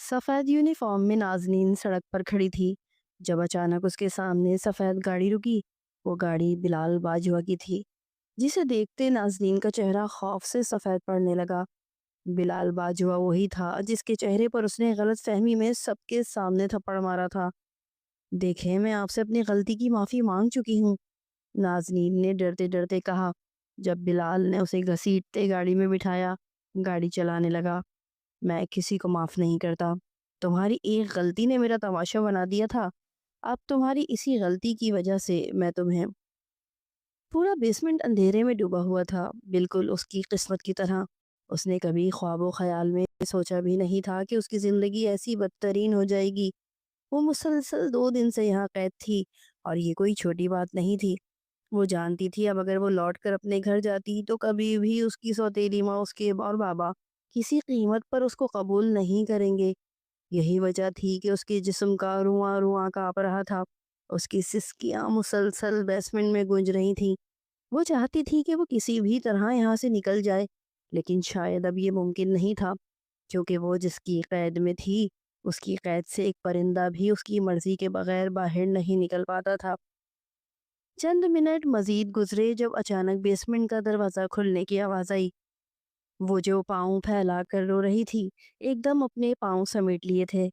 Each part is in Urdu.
سفید یونیفارم میں نازنین سڑک پر کھڑی تھی جب اچانک اس کے سامنے سفید گاڑی رکی۔ وہ گاڑی بلال باجوہ کی تھی، جسے دیکھتے نازنین کا چہرہ خوف سے سفید پڑنے لگا۔ بلال باجوہ وہی تھا جس کے چہرے پر اس نے غلط فہمی میں سب کے سامنے تھپڑ مارا تھا۔ دیکھیں، میں آپ سے اپنی غلطی کی معافی مانگ چکی ہوں، نازنین نے ڈرتے ڈرتے کہا۔ جب بلال نے اسے گھسیٹتے گاڑی میں بٹھایا، گاڑی چلانے لگا۔ میں کسی کو معاف نہیں کرتا۔ تمہاری ایک غلطی نے میرا تماشا بنا دیا تھا۔ اب تمہاری اسی غلطی کی وجہ سے میں تمہیں… پورا بیسمنٹ اندھیرے میں ڈوبا ہوا تھا، بالکل اس کی قسمت کی طرح۔ اس نے کبھی خواب و خیال میں سوچا بھی نہیں تھا کہ اس کی زندگی ایسی بدترین ہو جائے گی۔ وہ مسلسل 2 دن سے یہاں قید تھی، اور یہ کوئی چھوٹی بات نہیں تھی۔ وہ جانتی تھی اب اگر وہ لوٹ کر اپنے گھر جاتی تو کبھی بھی اس کی سوتیلی ماں اس کے اور بابا کسی قیمت پر اس کو قبول نہیں کریں گے۔ یہی وجہ تھی کہ اس کے جسم کا رواں رواں کانپ رہا تھا۔ اس کی سسکیاں مسلسل بیسمنٹ میں گونج رہی تھیں۔ وہ چاہتی تھی کہ وہ کسی بھی طرح یہاں سے نکل جائے، لیکن شاید اب یہ ممکن نہیں تھا، کیونکہ وہ جس کی قید میں تھی، اس کی قید سے ایک پرندہ بھی اس کی مرضی کے بغیر باہر نہیں نکل پاتا تھا۔ چند منٹ مزید گزرے جب اچانک بیسمنٹ کا دروازہ کھلنے کی آواز آئی۔ وہ جو پاؤں پھیلا کر رو رہی تھی، ایک دم اپنے پاؤں سمیٹ لیے تھے۔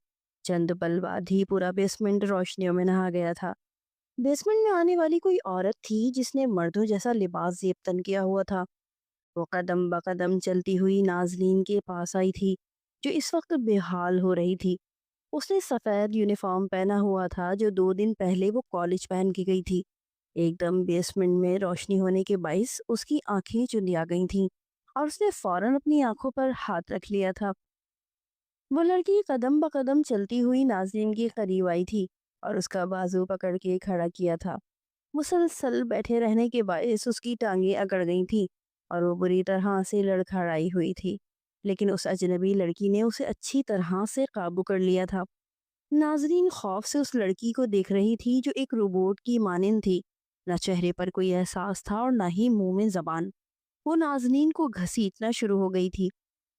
چند پل بعد ہی پورا بیسمنٹ روشنیوں میں نہا گیا تھا۔ بیسمنٹ میں آنے والی کوئی عورت تھی جس نے مردوں جیسا لباس زیب تن کیا ہوا تھا۔ وہ قدم بقدم چلتی ہوئی نازنین کے پاس آئی تھی، جو اس وقت بے حال ہو رہی تھی۔ اس نے سفید یونیفارم پہنا ہوا تھا جو 2 دن پہلے وہ کالج پہن کے گئی تھی۔ ایک دم بیسمنٹ میں روشنی ہونے کے باعث اس کی آنکھیں چندیا گئی تھیں، اور اس نے فوراً اپنی آنکھوں پر ہاتھ رکھ لیا تھا۔ وہ لڑکی قدم بقدم چلتی ہوئی نازنین کے قریب آئی تھی اور اس کا بازو پکڑ کے کھڑا کیا تھا۔ مسلسل بیٹھے رہنے کے باعث اس کی ٹانگیں اکڑ گئی تھیں اور وہ بری طرح سے لڑکھڑائی ہوئی تھی، لیکن اس اجنبی لڑکی نے اسے اچھی طرح سے قابو کر لیا تھا۔ ناظرین خوف سے اس لڑکی کو دیکھ رہی تھی جو ایک روبوٹ کی مانند تھی۔ نہ چہرے پر کوئی احساس تھا اور نہ ہی منہ میں زبان۔ وہ نازنین کو گھسیٹنا شروع ہو گئی تھی،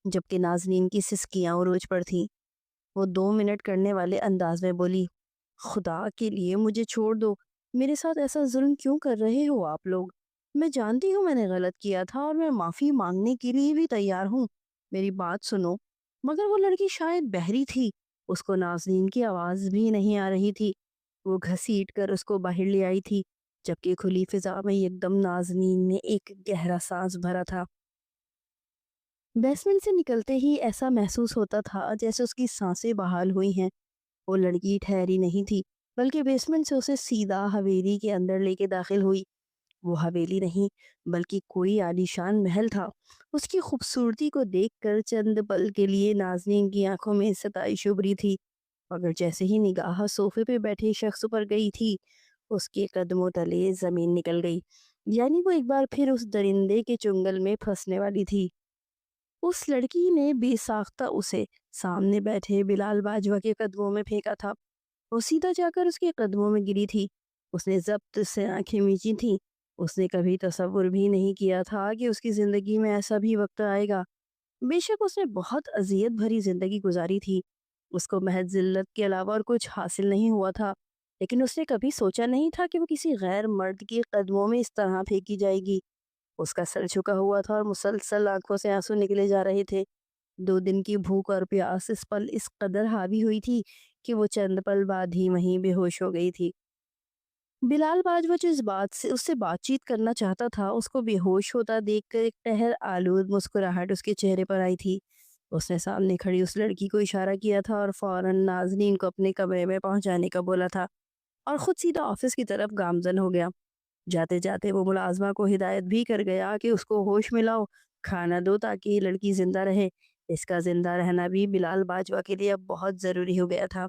جبکہ نازنین کی سسکیاں عروج پر تھیں۔ وہ 2 منٹ کرنے والے انداز میں بولی، خدا کے لیے مجھے چھوڑ دو، میرے ساتھ ایسا ظلم کیوں کر رہے ہو آپ لوگ؟ میں جانتی ہوں میں نے غلط کیا تھا اور میں معافی مانگنے کے لیے بھی تیار ہوں، میری بات سنو۔ مگر وہ لڑکی شاید بہری تھی، اس کو نازنین کی آواز بھی نہیں آ رہی تھی۔ وہ گھسیٹ کر اس کو باہر لے آئی تھی، جبکہ کھلی فضا میں ایک دم نازنین نے ایک گہرا سانس بھرا تھا۔ بیسمنٹ سے نکلتے ہی ایسا محسوس ہوتا تھا جیسے اس کی سانسیں بحال ہوئی ہیں۔ وہ لڑکی ٹھہری نہیں تھی، بلکہ بیسمنٹ سے اسے سیدھا حویلی کے اندر لے کے داخل ہوئی۔ وہ حویلی نہیں بلکہ کوئی عالیشان محل تھا۔ اس کی خوبصورتی کو دیکھ کر چند پل کے لیے نازنین کی آنکھوں میں ستائش ابھری تھی، مگر جیسے ہی نگاہ صوفے پہ بیٹھے شخص پر گئی تھی، اس کے قدموں تلے زمین نکل گئی، یعنی وہ ایک بار پھر اس درندے کے چنگل میں پھنسنے والی تھی۔ اس لڑکی نے بے ساختہ اسے سامنے بیٹھے بلال باجوہ کے قدموں میں پھینکا تھا۔ وہ سیدھا جا کر اس کے قدموں میں گری تھی۔ اس نے ضبط سے آنکھیں میچی تھیں۔ اس نے کبھی تصور بھی نہیں کیا تھا کہ اس کی زندگی میں ایسا بھی وقت آئے گا۔ بے شک اس نے بہت اذیت بھری زندگی گزاری تھی، اس کو محض ذلت کے علاوہ اور کچھ حاصل نہیں ہوا تھا، لیکن اس نے کبھی سوچا نہیں تھا کہ وہ کسی غیر مرد کے قدموں میں اس طرح پھینکی جائے گی۔ اس کا سر جھکا ہوا تھا اور مسلسل آنکھوں سے آنسو نکلے جا رہے تھے۔ 2 دن کی بھوک اور پیاس اس پل اس قدر حاوی ہوئی تھی کہ وہ چند پل بعد ہی وہیں بے ہوش ہو گئی تھی۔ بلال باجوہ جو اس سے بات چیت کرنا چاہتا تھا، اس کو بے ہوش ہوتا دیکھ کر ایک قہر آلود مسکراہٹ اس کے چہرے پر آئی تھی۔ اس نے سامنے کھڑی اس لڑکی کو اشارہ کیا تھا اور فوراً نازنین کو اپنے کمرے میں پہنچانے کا بولا تھا، اور خود سیدھا آفس کی طرف گامزن ہو گیا۔ جاتے جاتے وہ ملازمہ کو ہدایت بھی کر گیا کہ اس کو ہوش میں لاؤ، کھانا دو تاکہ یہ لڑکی زندہ رہے۔ اس کا زندہ رہنا بھی بلال باجوہ کے لیے اب بہت ضروری ہو گیا تھا۔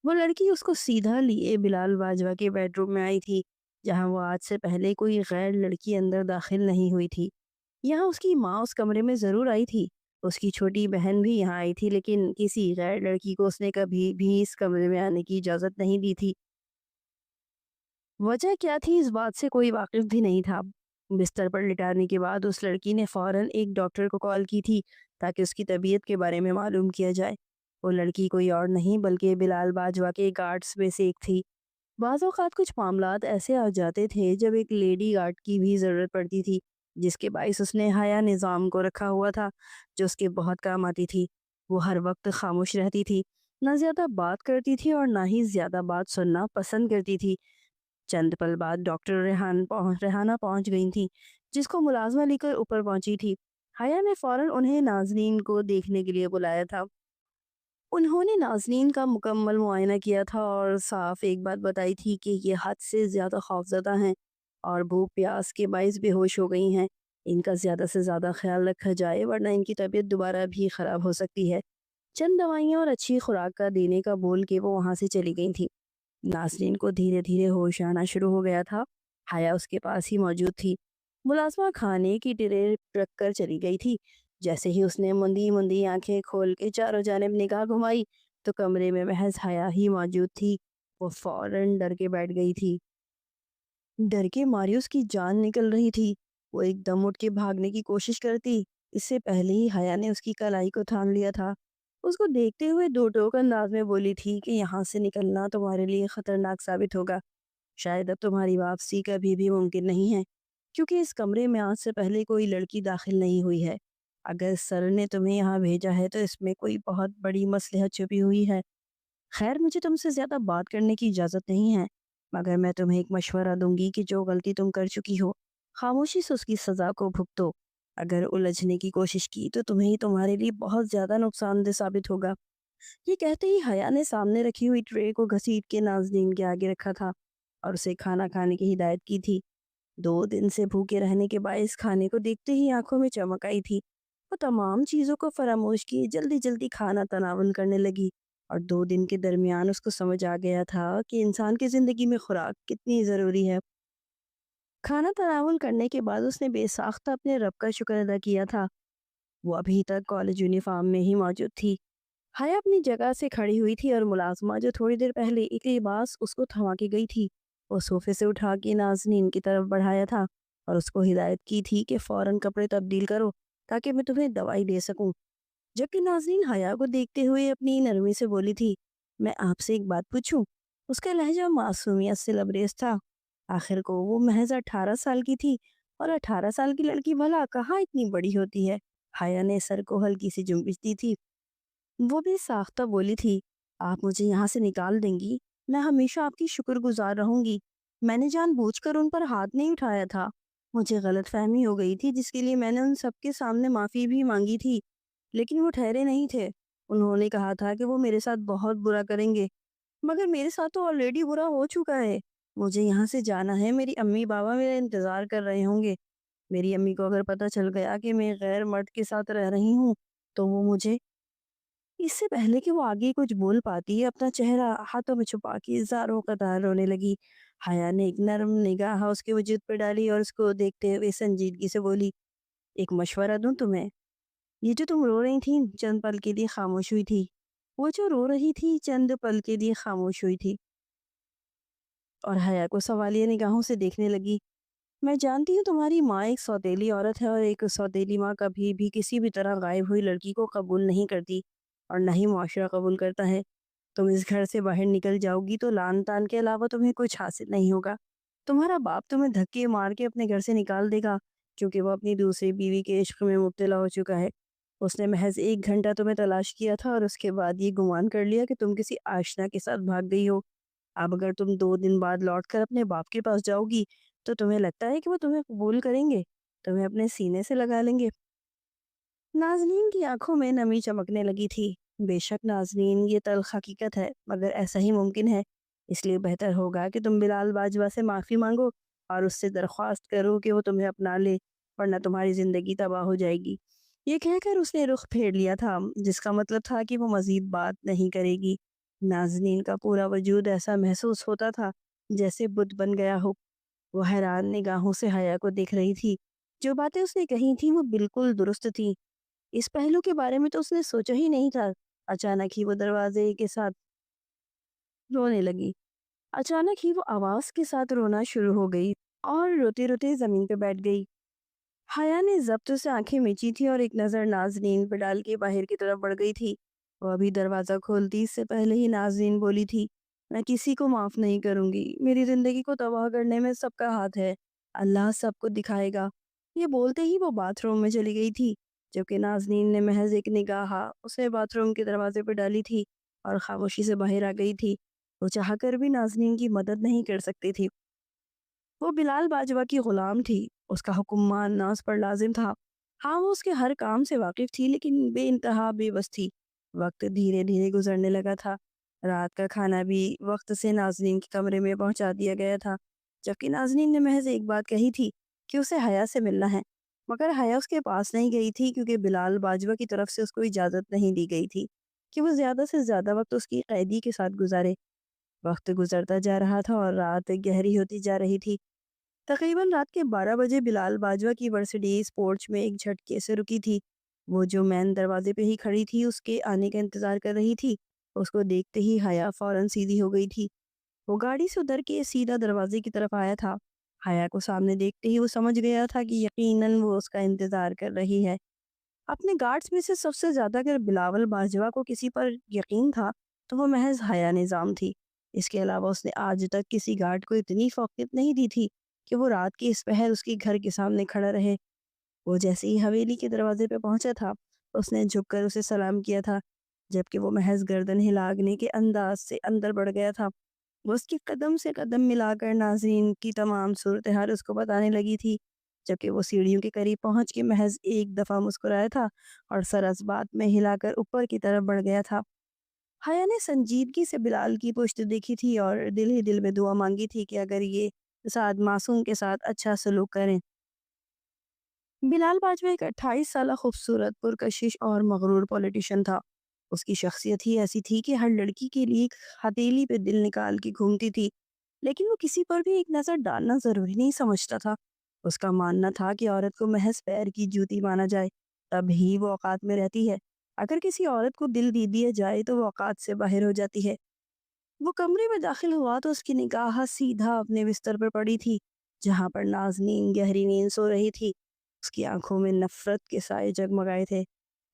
وہ لڑکی اس کو سیدھا لیے بلال باجوہ کے بیڈ روم میں آئی تھی، جہاں وہ آج سے پہلے کوئی غیر لڑکی اندر داخل نہیں ہوئی تھی۔ یہاں اس کی ماں اس کمرے میں ضرور آئی تھی، اس کی چھوٹی بہن بھی یہاں آئی تھی، لیکن کسی غیر لڑکی کو اس نے کبھی بھی اس کمرے میں آنے کی اجازت نہیں دی تھی۔ وجہ کیا تھی اس بات سے کوئی واقف بھی نہیں تھا۔ بستر پر لٹانے کے بعد اس لڑکی نے فوراً ایک ڈاکٹر کو کال کی تھی تاکہ اس کی طبیعت کے بارے میں معلوم کیا جائے۔ وہ لڑکی کوئی اور نہیں بلکہ بلال باجوہ کے گارڈز میں سے ایک تھی۔ بعض اوقات کچھ معاملات ایسے آ جاتے تھے جب ایک لیڈی گارڈ کی بھی ضرورت پڑتی تھی، جس کے باعث اس نے حیا نظام کو رکھا ہوا تھا، جو اس کے بہت کام آتی تھی۔ وہ ہر وقت خاموش رہتی تھی، نہ زیادہ بات کرتی تھی اور نہ ہی زیادہ بات سننا پسند کرتی تھی۔ چند پل بعد ڈاکٹر ریحانہ پہنچ گئی تھی، جس کو ملازمہ لے کر اوپر پہنچی تھی۔ حیا نے فوراً انہیں ناظرین کو دیکھنے کے لیے بلایا تھا۔ انہوں نے ناظرین کا مکمل معائنہ کیا تھا اور صاف ایک بات بتائی تھی کہ یہ حد سے زیادہ خوفزدہ ہیں اور بھوک پیاس کے باعث بے ہوش ہو گئی ہیں۔ ان کا زیادہ سے زیادہ خیال رکھا جائے ورنہ ان کی طبیعت دوبارہ بھی خراب ہو سکتی ہے۔ چند دوائیاں اور اچھی خوراک کا دینے کا بول کے وہ وہاں سے چلی گئی تھی۔ ناظرین کو دھیرے دھیرے ہوش آنا شروع ہو گیا تھا۔ حیا اس کے پاس ہی موجود تھی۔ ملازمہ کھانے کی ٹرے رکھ کر چلی گئی تھی۔ جیسے ہی اس نے مندی مندی آنکھیں کھول کے چاروں جانب نگاہ گھمائی تو کمرے میں محض حیا ہی موجود تھی۔ وہ فوراً ڈر کے بیٹھ گئی تھی۔ ڈر کے مارے اس کی جان نکل رہی تھی۔ وہ ایک دم اٹھ کے بھاگنے کی کوشش کرتی، اس سے پہلے ہی حیا نے اس کی کلائی کو تھام لیا تھا۔ اس کو دیکھتے ہوئے دو ٹوک انداز میں بولی تھی کہ یہاں سے نکلنا تمہارے لیے خطرناک ثابت ہوگا۔ شاید اب تمہاری واپسی کبھی بھی ممکن نہیں ہے، کیونکہ اس کمرے میں آج سے پہلے کوئی لڑکی داخل نہیں ہوئی ہے۔ اگر سر نے تمہیں یہاں بھیجا ہے تو اس میں کوئی بہت بڑی مصلحت چھپی ہوئی ہے۔ خیر، مجھے تم سے زیادہ بات کرنے کی اجازت نہیں ہے، مگر میں تمہیں ایک مشورہ دوں گی کہ جو غلطی تم کر چکی ہو، خاموشی سے اس کی سزا کو بھگتو۔ اگر الجھنے کی کوشش کی تو تمہیں تمہارے لیے بہت زیادہ نقصان دہ ثابت ہوگا۔ یہ کہتے ہی حیا نے سامنے رکھی ہوئی ٹرے کو گھسیٹ کے ناظرین کے آگے رکھا تھا اور اسے کھانا کھانے کی ہدایت کی تھی۔ 2 دن سے بھوکے رہنے کے باعث کھانے کو دیکھتے ہی آنکھوں میں چمک آئی تھی۔ وہ تمام چیزوں کو فراموش کیے جلدی جلدی کھانا تناول کرنے لگی، اور 2 دن کے درمیان اس کو سمجھ آ گیا تھا کہ انسان کی زندگی میں خوراک کتنی ضروری ہے۔ کھانا تناول کرنے کے بعد اس نے بے ساختہ اپنے رب کا شکر ادا کیا تھا۔ وہ ابھی تک کالج یونیفارم میں ہی موجود تھی۔ حیا اپنی جگہ سے کھڑی ہوئی تھی اور ملازمہ جو تھوڑی دیر پہلے ایک لباس اس کو تھما کے گئی تھی، وہ صوفے سے اٹھا کے ناظرین کی طرف بڑھایا تھا اور اس کو ہدایت کی تھی کہ فوراً کپڑے تبدیل کرو تاکہ میں تمہیں دوائی دے سکوں۔ جبکہ ناظرین حیا کو دیکھتے ہوئے اپنی نرمی سے بولی تھی، میں آپ سے ایک بات پوچھوں؟ اس کا لہجہ معصومیت سے لبریز تھا۔ آخر کو وہ محض 18 سال کی تھی، اور 18 سال کی لڑکی بھلا کہاں اتنی بڑی ہوتی ہے۔ حیا نے سر کو ہلکی سی جنبش دی تھی۔ وہ بھی ساختہ بولی تھی، آپ مجھے یہاں سے نکال دیں گی؟ میں ہمیشہ آپ کی شکر گزار رہوں گی۔ میں نے جان بوجھ کر ان پر ہاتھ نہیں اٹھایا تھا۔ مجھے غلط فہمی ہو گئی تھی جس کے لیے میں نے ان سب کے سامنے معافی بھی مانگی تھی، لیکن وہ ٹھہرے نہیں تھے۔ انہوں نے کہا تھا کہ وہ میرے ساتھ بہت برا کریں گے، مگر میرے ساتھ تو آلریڈی برا ہو چکا ہے۔ مجھے یہاں سے جانا ہے، میری امی بابا میرا انتظار کر رہے ہوں گے۔ میری امی کو اگر پتہ چل گیا کہ میں غیر مرد کے ساتھ رہ رہی ہوں تو وہ مجھے… اس سے پہلے کہ وہ آگے کچھ بول پاتی، اپنا چہرہ ہاتھوں میں چھپا کے زاروں قطار رونے لگی۔ حیا نے ایک نرم نگاہ اس کے وجود پہ ڈالی اور اس کو دیکھتے ہوئے سنجیدگی سے بولی، ایک مشورہ دوں تمہیں؟ یہ جو تم رو رہی تھی چند پل کے لیے خاموش ہوئی تھی، وہ جو رو رہی تھی چند پل کے لیے خاموش ہوئی تھی اور حیا کو سوالیہ نگاہوں سے دیکھنے لگی۔ میں جانتی ہوں تمہاری ماں ایک سوتیلی عورت ہے، اور ایک سوتیلی ماں کبھی بھی کسی بھی طرح غائب ہوئی لڑکی کو قبول نہیں کرتی اور نہ ہی معاشرہ قبول کرتا ہے۔ تم اس گھر سے باہر نکل جاؤ گی تو لعن طعن کے علاوہ تمہیں کچھ حاصل نہیں ہوگا۔ تمہارا باپ تمہیں دھکے مار کے اپنے گھر سے نکال دے گا، کیونکہ وہ اپنی دوسری بیوی کے عشق میں مبتلا ہو چکا ہے۔ اس نے محض 1 گھنٹہ تمہیں تلاش کیا تھا اور اس کے بعد یہ گمان کر لیا کہ تم کسی آشنا کے ساتھ بھاگ گئی ہو۔ اب اگر تم 2 دن بعد لوٹ کر اپنے باپ کے پاس جاؤ گی تو تمہیں لگتا ہے کہ وہ تمہیں قبول کریں گے، تمہیں اپنے سینے سے لگا لیں گے؟ ناظرین کی آنکھوں میں نمی چمکنے لگی تھی۔ بے شک ناظرین، یہ تلخ حقیقت ہے، مگر ایسا ہی ممکن ہے۔ اس لیے بہتر ہوگا کہ تم بلال باجوہ سے معافی مانگو اور اس سے درخواست کرو کہ وہ تمہیں اپنا لے، ورنہ تمہاری زندگی تباہ ہو جائے گی۔ یہ کہہ کر اس نے رخ پھیر لیا تھا، جس کا مطلب تھا کہ وہ مزید بات نہیں کرے گی۔ ناظرین کا پورا وجود ایسا محسوس ہوتا تھا جیسے بت بن گیا ہو۔ وہ حیران نگاہوں سے حیا کو دیکھ رہی تھی۔ جو باتیں اس نے کہی تھیں وہ بالکل درست تھیں۔ اس پہلو کے بارے میں تو اس نے سوچا ہی نہیں تھا۔ اچانک ہی وہ دروازے کے ساتھ رونے لگی۔ اچانک ہی وہ آواز کے ساتھ رونا شروع ہو گئی اور روتے روتے زمین پہ بیٹھ گئی۔ حیا نے ضبط سے آنکھیں میچی تھی اور ایک نظر ناظرین پہ ڈال کے باہر کی طرف بڑھ گئی تھی۔ وہ ابھی دروازہ کھولتی اس سے پہلے ہی نازنین بولی تھی، میں کسی کو معاف نہیں کروں گی، میری زندگی کو تباہ کرنے میں سب کا ہاتھ ہے، اللہ سب کو دکھائے گا۔ یہ بولتے ہی وہ باتھ روم میں چلی گئی تھی، جبکہ نازنین نے محض ایک نگاہ اسے باتھ روم کے دروازے پہ ڈالی تھی اور خاموشی سے باہر آ گئی تھی۔ وہ چاہ کر بھی نازنین کی مدد نہیں کر سکتی تھی۔ وہ بلال باجوہ کی غلام تھی، اس کا حکم ماننا اس پر لازم تھا۔ ہاں وہ اس کے ہر کام سے واقف تھی لیکن بے انتہا بے بس تھی۔ وقت دھیرے دھیرے گزرنے لگا تھا۔ رات کا کھانا بھی وقت سے نازنین کے کمرے میں پہنچا دیا گیا تھا، جبکہ نازنین نے محض ایک بات کہی تھی کہ اسے حیا سے ملنا ہے، مگر حیا اس کے پاس نہیں گئی تھی کیونکہ بلال باجوہ کی طرف سے اس کو اجازت نہیں دی گئی تھی کہ وہ زیادہ سے زیادہ وقت اس کی قیدی کے ساتھ گزارے۔ وقت گزرتا جا رہا تھا اور رات گہری ہوتی جا رہی تھی۔ تقریباً رات کے 12 بجے بلال باجوہ کی مرسیڈیز پورچ میں ایک جھٹکے سے رکی تھی۔ وہ جو مین دروازے پہ ہی کھڑی تھی اس کے آنے کا انتظار کر رہی تھی، اس کو دیکھتے ہی حیا فوراً سیدھی ہو گئی تھی۔ وہ گاڑی سے اتر کے سیدھا دروازے کی طرف آیا تھا۔ حیا کو سامنے دیکھتے ہی وہ سمجھ گیا تھا کہ یقیناً وہ اس کا انتظار کر رہی ہے۔ اپنے گارڈز میں سے سب سے زیادہ اگر بلاول باجوہ کو کسی پر یقین تھا تو وہ محض حیا نظام تھی۔ اس کے علاوہ اس نے آج تک کسی گارڈ کو اتنی فوقیت نہیں دی تھی کہ وہ رات کی اس پہر اس کے گھر کے سامنے کھڑا رہے۔ وہ جیسے ہی حویلی کے دروازے پہ پہنچا تھا، اس نے جھک کر اسے سلام کیا تھا، جبکہ وہ محض گردن ہلانے کے انداز سے اندر بڑھ گیا تھا۔ وہ اس کی قدم سے قدم ملا کر ناظرین کی تمام صورتحال اس کو بتانے لگی تھی، جبکہ وہ سیڑھیوں کے قریب پہنچ کے محض ایک دفعہ مسکرایا تھا اور سر اس بات میں ہلا کر اوپر کی طرف بڑھ گیا تھا۔ حیا نے سنجیدگی سے بلال کی پشت دیکھی تھی اور دل ہی دل میں دعا مانگی تھی کہ اگر یہ سعد معصوم کے ساتھ اچھا سلوک کریں۔ بلال باجوہ ایک 28 سالہ خوبصورت پرکشش اور مغرور پولیٹیشین تھا۔ اس کی شخصیت ہی ایسی تھی کہ ہر لڑکی کے لیے ایک ہتھیلی پہ دل نکال کے گھومتی تھی، لیکن وہ کسی پر بھی ایک نظر ڈالنا ضروری نہیں سمجھتا تھا۔ اس کا ماننا تھا کہ عورت کو محض پیر کی جوتی مانا جائے تب ہی وہ اوقات میں رہتی ہے، اگر کسی عورت کو دل دے دیا جائے تو وہ اوقات سے باہر ہو جاتی ہے۔ وہ کمرے میں داخل ہوا تو اس کی نگاہ سیدھا اپنے بستر پر پڑی تھی، جہاں پر نازنین گہری نیند سو رہی تھی۔ اس کی آنکھوں میں نفرت کے سائے جگمگائے تھے۔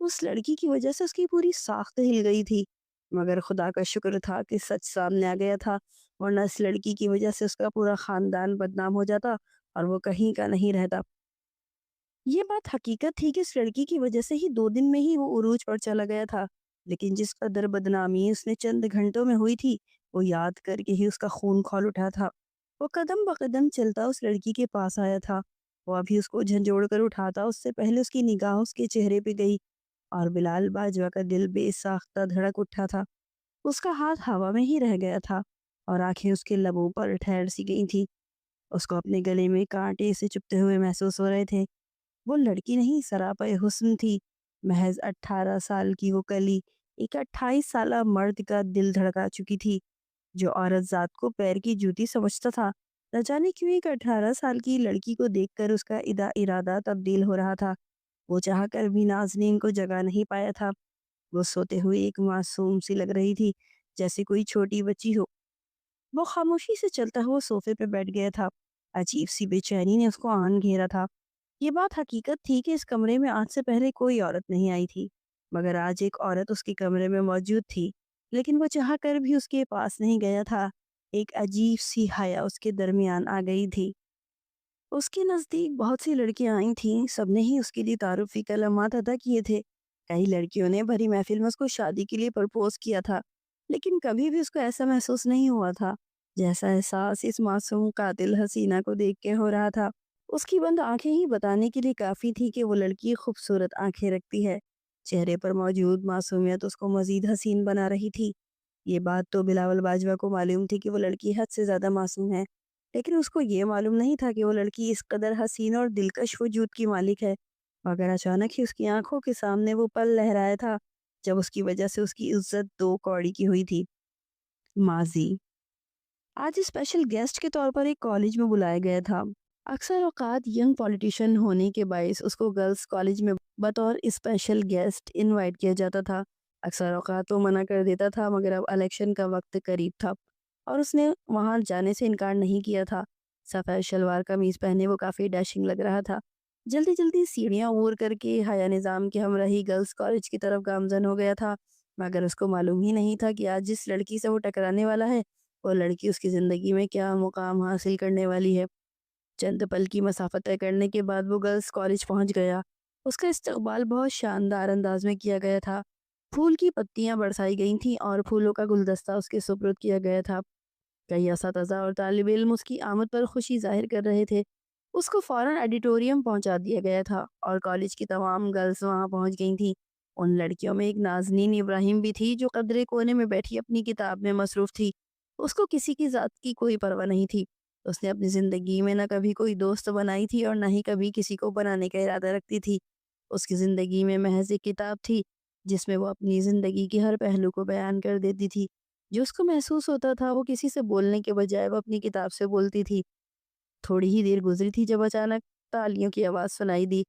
اس لڑکی کی وجہ سے اس کی پوری ساخت ہل گئی تھی، مگر خدا کا شکر تھا کہ سچ سامنے آ گیا تھا، ورنہ اس لڑکی کی وجہ سے اس کا پورا خاندان بدنام ہو جاتا اور وہ کہیں کا نہیں رہتا۔ یہ بات حقیقت تھی کہ اس لڑکی کی وجہ سے ہی 2 دن میں ہی وہ عروج پر چلا گیا تھا، لیکن جس قدر بدنامی اس نے چند گھنٹوں میں ہوئی تھی وہ یاد کر کے ہی اس کا خون کھول اٹھا تھا۔ وہ قدم بقدم چلتا اس لڑکی کے پاس آیا تھا۔ وہ ابھی اس کو جھنجھوڑ کر اٹھاتا اس سے پہلے اس کی نگاہ اس کے چہرے پہ گئی اور بلال باجوہ کا دل بے ساختہ دھڑک اٹھا تھا۔ اس کا ہاتھ ہوا میں ہی رہ گیا تھا اور آنکھیں اس کے لبوں پر ٹھہر سی گئی تھی۔ اس کو اپنے گلے میں کانٹے سے چپتے ہوئے محسوس ہو رہے تھے۔ وہ لڑکی نہیں سراپا حسن تھی، محض 18 سال کی وہ کلی ایک 28 سالہ مرد کا دل دھڑکا چکی تھی، جو عورت ذات کو پیر کی جوتی سمجھتا تھا۔ نہ جانے کیوں ایک 18 سال کی لڑکی کو دیکھ کر اس کا ارادہ تبدیل ہو رہا تھا۔ وہ چاہ کر بھی نازنین کو جگا نہیں پایا تھا۔ وہ سوتے ہوئے ایک معصوم سی لگ رہی تھی، جیسے کوئی چھوٹی بچی ہو۔ وہ خاموشی سے چلتا ہوا صوفے پہ بیٹھ گیا تھا۔ عجیب سی بے چینی نے اس کو آن گھیرا تھا۔ یہ بات حقیقت تھی کہ اس کمرے میں آج سے پہلے کوئی عورت نہیں آئی تھی، مگر آج ایک عورت اس کے کمرے میں موجود تھی، لیکن وہ چاہ کر بھی اس کے پاس نہیں گیا تھا۔ ایک عجیب سی حیا اس کے درمیان آ گئی تھی۔ اس کے نزدیک بہت سی لڑکیاں آئی تھیں، سب نے ہی اس کے لیے تعارفی کلمات ادا کیے تھے۔ کئی لڑکیوں نے بھری محفل میں اس کو شادی کے لیے پرپوز کیا تھا، لیکن کبھی بھی اس کو ایسا محسوس نہیں ہوا تھا جیسا احساس اس معصوم قاتل حسینہ کو دیکھ کے ہو رہا تھا۔ اس کی بند آنکھیں ہی بتانے کے لیے کافی تھی کہ وہ لڑکی خوبصورت آنکھیں رکھتی ہے۔ چہرے پر موجود معصومیت اس کو مزید حسین بنا رہی تھی۔ یہ بات تو بلاول باجوہ کو معلوم تھی کہ وہ لڑکی حد سے زیادہ معصوم ہے، لیکن اس کو یہ معلوم نہیں تھا کہ وہ لڑکی اس قدر حسین اور دلکش وجود کی مالک ہے۔ مگر اچانک ہی اس کی آنکھوں کے سامنے وہ پل لہرایا تھا جب اس کی وجہ سے اس کی عزت 2 کوڑی کی ہوئی تھی۔ ماضی آج اسپیشل گیسٹ کے طور پر ایک کالج میں بلایا گیا تھا۔ اکثر اوقات ینگ پولیٹیشین ہونے کے باعث اس کو گرلز کالج میں بطور اسپیشل گیسٹ انوائٹ کیا جاتا تھا۔ اکثر اوقات وہ منع کر دیتا تھا، مگر اب الیکشن کا وقت قریب تھا اور اس نے وہاں جانے سے انکار نہیں کیا تھا۔ سفید شلوار قمیض پہنے وہ کافی ڈیشنگ لگ رہا تھا۔ جلدی جلدی سیڑھیاں عبور کر کے حیا نظام کے ہمراہی گرلز کالج کی طرف گامزن ہو گیا تھا۔ مگر اس کو معلوم ہی نہیں تھا کہ آج جس لڑکی سے وہ ٹکرانے والا ہے وہ لڑکی اس کی زندگی میں کیا مقام حاصل کرنے والی ہے۔ چند پل کی مسافت طے کرنے کے بعد وہ گرلز کالج پہنچ گیا۔ اس کا استقبال بہت شاندار انداز میں کیا گیا تھا۔ پھول کی پتیاں برسائی گئی تھیں اور پھولوں کا گلدستہ اس کے سپرد کیا گیا تھا۔ کئی اساتذہ اور طالب علم اس کی آمد پر خوشی ظاہر کر رہے تھے۔ اس کو فوراً ایڈیٹوریم پہنچا دیا گیا تھا اور کالج کی تمام گرلز وہاں پہنچ گئی تھیں۔ ان لڑکیوں میں ایک نازنین ابراہیم بھی تھی جو قدرے کونے میں بیٹھی اپنی کتاب میں مصروف تھی۔ اس کو کسی کی ذات کی کوئی پرواہ نہیں تھی۔ اس نے اپنی زندگی میں نہ کبھی کوئی دوست بنائی تھی اور نہ ہی کبھی کسی کو بنانے کا ارادہ رکھتی تھی۔ اس کی زندگی میں محض ایک کتاب تھی جس میں وہ اپنی زندگی کے ہر پہلو کو بیان کر دیتی تھی۔ جو اس کو محسوس ہوتا تھا وہ کسی سے بولنے کے بجائے وہ اپنی کتاب سے بولتی تھی۔ تھوڑی ہی دیر گزری تھی جب اچانک تالیوں کی آواز سنائی دی۔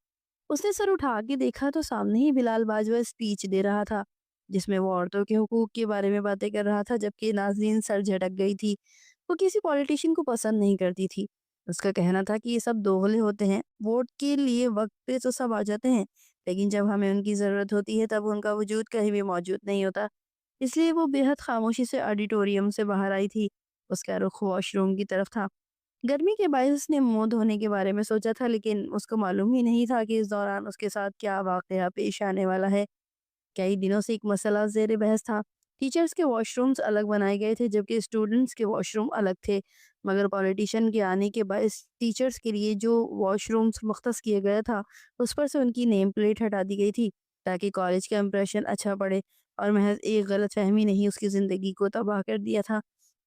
اس نے سر اٹھا کے دیکھا تو سامنے ہی بلال باجوہ اسپیچ دے رہا تھا جس میں وہ عورتوں کے حقوق کے بارے میں باتیں کر رہا تھا، جبکہ ناظرین سر جھٹک گئی تھی۔ وہ کسی پولیٹیشین کو پسند نہیں کرتی تھی۔ اس کا کہنا تھا کہ یہ سب دوغلے ہوتے ہیں، ووٹ کے لیے وقت پہ تو سب آ جاتے ہیں لیکن جب ہمیں ان کی ضرورت ہوتی ہے تب ان کا وجود کہیں بھی موجود نہیں ہوتا۔ اس لیے وہ بے حد خاموشی سے آڈیٹوریم سے باہر آئی تھی۔ اس کا رخ واش روم کی طرف تھا۔ گرمی کے باعث اس نے منہ دھونے کے بارے میں سوچا تھا لیکن اس کو معلوم ہی نہیں تھا کہ اس دوران اس کے ساتھ کیا واقعہ پیش آنے والا ہے۔ کئی دنوں سے ایک مسئلہ زیر بحث تھا۔ ٹیچرز کے واش رومز الگ بنائے گئے تھے جبکہ اسٹوڈنٹس کے واش روم الگ تھے، مگر پولیٹیشین کے آنے کے باعث ٹیچرز کے لیے جو واش رومز مختص کیے گیا تھا اس پر سے ان کی نیم پلیٹ ہٹا دی گئی تھی تاکہ کالج کا امپریشن اچھا پڑے، اور محض ایک غلط فہمی نہیں اس کی زندگی کو تباہ کر دیا تھا۔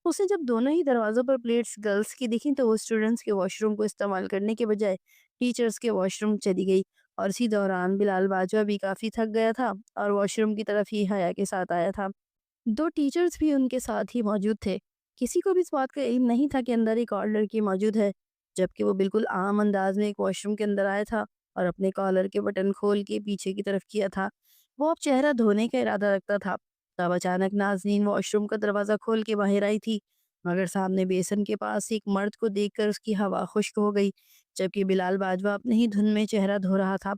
اس نے جب دونوں ہی دروازوں پر پلیٹس گرلز کی دیکھی تو وہ اسٹوڈنٹس کے واش روم کو استعمال کرنے کے بجائے ٹیچرز کے واش روم چلی گئی، اور اسی دوران بلال باجوہ بھی کافی تھک گیا تھا اور واش روم کی طرف ہی حیا کے ساتھ آیا تھا۔ دو ٹیچرز بھی ان کے ساتھ ہی موجود تھے۔ کسی کو بھی اس بات کا علم نہیں تھا کہ اندر ایک اور لڑکی موجود ہے، جبکہ وہ بالکل عام انداز میں ایک واش روم کے اندر آیا تھا اور اپنے کالر کے بٹن کھول کے پیچھے کی طرف کیا تھا۔ وہ اب چہرہ دھونے کا ارادہ رکھتا تھا تب اچانک نازنین واش روم کا دروازہ کھول کے باہر آئی تھی، مگر سامنے بیسن کے پاس ایک مرد کو دیکھ کر اس کی ہوا خشک ہو گئی، جبکہ بلال باجوہ اپنے ہی دھن میں چہرہ دھو رہا تھا۔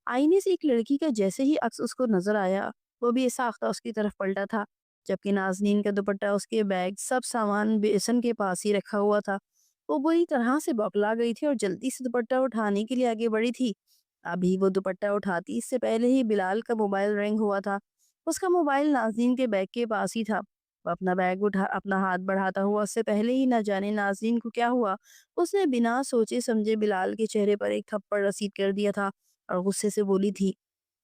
آئینے سے ایک لڑکی کا جیسے ہی عکس اس کو نظر آیا وہ بھی ساختہ اس کی طرف پلٹا تھا، جبکہ نازنین کا دوپٹہ، اس کے بیگ، سب سامان بیسن کے پاس ہی رکھا ہوا تھا۔ وہ بری طرح سے بوکھلا گئی تھی اور جلدی سے دوپٹہ اٹھانے کے لیے آگے بڑھی تھی۔ ابھی وہ دوپٹہ اٹھاتی اس سے پہلے ہی بلال کا موبائل رنگ ہوا تھا۔ اس کا موبائل نازنین کے بیگ کے پاس ہی تھا۔ وہ اپنا بیگ اپنا ہاتھ بڑھاتا ہوا اس سے پہلے ہی نہ جانے نازنین کو کیا ہوا، اس نے بنا سوچے سمجھے بلال کے چہرے پر ایک تھپڑ رسید کر دیا تھا اور غصے سے بولی تھی،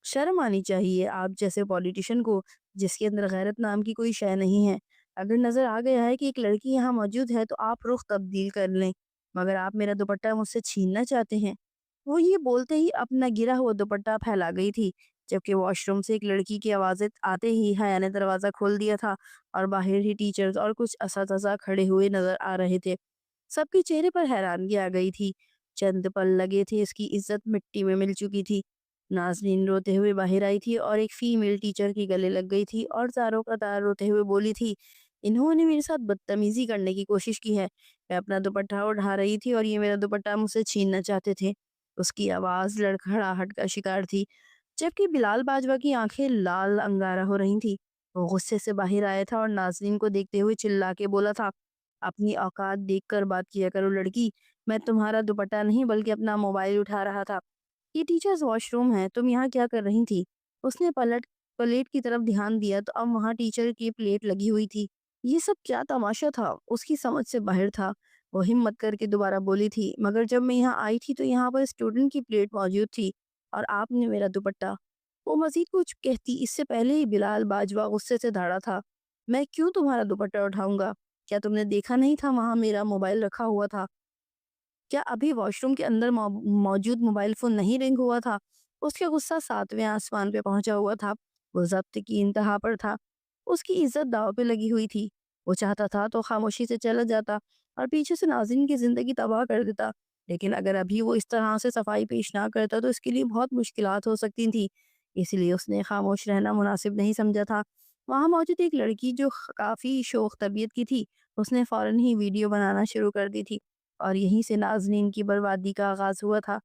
شرم آنی چاہیے آپ جیسے پولیٹیشین کو جس کے اندر غیرت نام کی کوئی شے نہیں ہے۔ اگر نظر آ گیا ہے کہ ایک لڑکی یہاں موجود ہے تو آپ رخ تبدیل کر لیں، مگر آپ میرا دوپٹہ مجھ سے چھیننا چاہتے ہیں۔ وہ یہ بولتے ہی اپنا گرا ہوا دوپٹہ پھیلا گئی تھی، جبکہ واش روم سے ایک لڑکی کی آوازیں آتے ہی حیا نے دروازہ کھول دیا تھا اور باہر ہی ٹیچرز اور کچھ اساتذہ کھڑے ہوئے نظر آ رہے تھے۔ سب کے چہرے پر حیرانگی آ گئی تھی۔ چند پل لگے تھے اس کی عزت مٹی میں مل چکی تھی۔ نازنین روتے ہوئے باہر آئی تھی اور ایک فیمیل ٹیچر کے گلے لگ گئی تھی اور زاروں قطار روتے ہوئے بولی تھی، انہوں نے میرے ساتھ بدتمیزی کرنے کی کوشش کی ہے، میں اپنا دوپٹہ اٹھا رہی تھی اور یہ میرا دوپٹہ مجھ سے چھیننا چاہتے تھے۔ اس کی آواز لڑکھڑاہٹ کا شکار تھی، جبکہ بلال باجوہ کی آنکھیں لال انگارہ ہو رہی تھی۔ وہ غصے سے باہر آیا تھا اور نازنین کو دیکھتے ہوئے چلا کے بولا تھا، اپنی اوقات دیکھ کر بات کیا کرو لڑکی، میں تمہارا دوپٹہ نہیں بلکہ اپنا موبائل اٹھا رہا تھا۔ یہ ٹیچرز واش روم ہے، تم یہاں کیا کر رہی تھی؟ اس نے پلیٹ کی طرف دھیان دیا تو اب وہاں ٹیچر کی پلیٹ لگی ہوئی تھی۔ یہ سب کیا تماشا تھا؟ اس کی سمجھ سے باہر تھا۔ وہ ہمت کر کے دوبارہ بولی تھی، مگر جب میں یہاں آئی تھی تو یہاں پر اسٹوڈنٹ کی پلیٹ موجود تھی اور آپ نے میرا دوپٹہ۔ وہ مزید کچھ کہتی اس سے پہلے ہی بلال باجوہ غصے سے دھاڑا تھا، میں کیوں تمہارا دوپٹہ اٹھاؤں گا؟ کیا تم نے دیکھا نہیں تھا وہاں میرا موبائل رکھا ہوا تھا؟ کیا ابھی واش روم کے اندر موجود موبائل فون نہیں رنگ ہوا تھا؟ اس کا غصہ ساتویں آسمان پہ پہنچا ہوا تھا۔ وہ ضبط کی انتہا پر تھا۔ اس کی عزت داؤ پہ لگی ہوئی تھی۔ وہ چاہتا تھا تو خاموشی سے چلا جاتا اور پیچھے سے ناظرین کی زندگی تباہ کر دیتا، لیکن اگر ابھی وہ اس طرح سے صفائی پیش نہ کرتا تو اس کے لیے بہت مشکلات ہو سکتی تھیں، اس لیے اس نے خاموش رہنا مناسب نہیں سمجھا تھا۔ وہاں موجود ایک لڑکی جو کافی شوخ طبیعت کی تھی، اس نے فوراً ہی ویڈیو بنانا شروع کر دی تھی اور یہیں سے نازنین کی بربادی کا آغاز ہوا تھا۔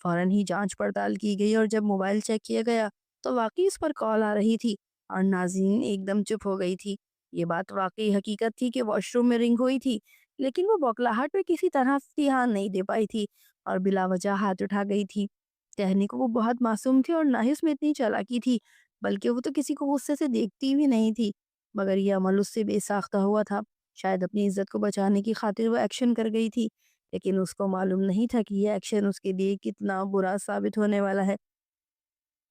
فوراً ہی جانچ پڑتال کی گئی اور جب موبائل چیک کیا گیا تو واقعی اس پر کال آ رہی تھی اور ناظرین ایک دم چپ ہو گئی تھی۔ یہ بات واقعی حقیقت تھی کہ واش روم میں رنگ ہوئی تھی، لیکن وہ بوکھلاہٹ میں کسی طرح دھیان نہیں دے پائی تھی اور بلا وجہ ہاتھ اٹھا گئی تھی۔ کہنے کو وہ بہت معصوم تھی اور نہ ہی اس میں اتنی چالاکی تھی، بلکہ وہ تو کسی کو غصے سے دیکھتی بھی نہیں تھی، مگر یہ عمل اس سے بے ساختہ ہوا تھا۔ شاید اپنی عزت کو بچانے کی خاطر وہ ایکشن کر گئی تھی، لیکن اس کو معلوم نہیں تھا کہ یہ ایکشن اس کے لیے کتنا برا ثابت ہونے والا ہے۔